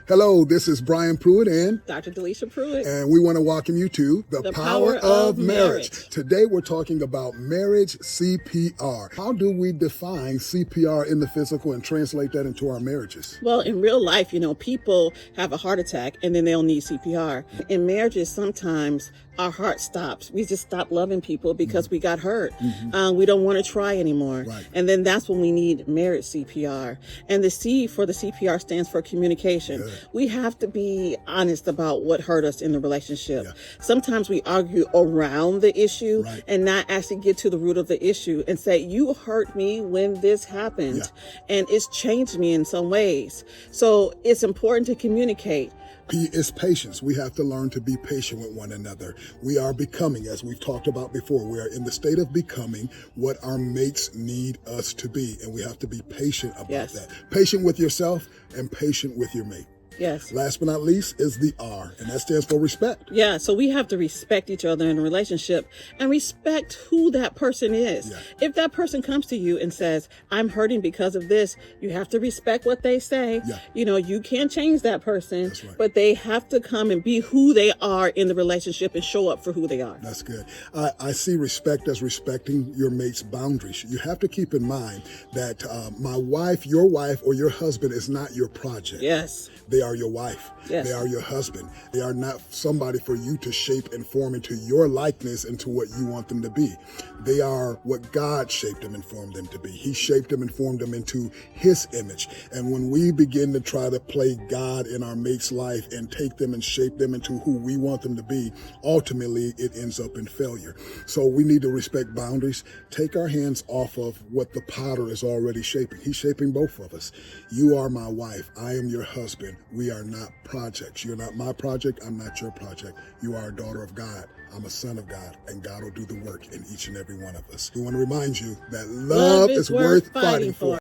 Hello, this is Brian Pruitt and Dr. Delicia Pruitt. And we want to welcome you to The Power of Marriage. Today we're talking about marriage CPR. How do we define CPR in the physical and translate that into our marriages? Well, in real life, people have a heart attack and then they'll need CPR. In marriages, sometimes our heart stops. We just stop loving people because we got hurt. We don't want to try anymore. Right. And then that's when we need marriage CPR. And the C for the CPR stands for communication. Good. We have to be honest about what hurt us in the relationship. Yeah. Sometimes we argue around the issue Right. and not actually get to the root of the issue and say, you hurt me when this happened and it's changed me in some ways. So it's important to communicate. P is patience. We have to learn to be patient with one another. We are becoming, as we've talked about before, we are in the state of becoming what our mates need us to be. And we have to be patient about that. Patient with yourself and patient with your mate. Yes. Last but not least is the R, and that stands for respect. Yeah, so we have to respect each other in a relationship and respect who that person is. Yeah. If that person comes to you and says, I'm hurting because of this, you have to respect what they say. Yeah. You can't change that person, That's right. but they have to come and be who they are in the relationship and show up for who they are. That's good. I see respect as respecting your mate's boundaries. You have to keep in mind that my wife, your wife, or your husband is not your project. Yes. They are your wife. Yes. They are your husband. They are not somebody for you to shape and form into your likeness and to what you want them to be. They are what God shaped them and formed them to be. He shaped them and formed them into His image. And when we begin to try to play God in our mate's life and take them and shape them into who we want them to be, ultimately it ends up in failure. So we need to respect boundaries. Take our hands off of what the potter is already shaping. He's shaping both of us. You are my wife. I am your husband. We are not projects. You're not my project. I'm not your project. You are a daughter of God. I'm a son of God, and God will do the work in each and every one of us. We want to remind you that love is worth fighting for.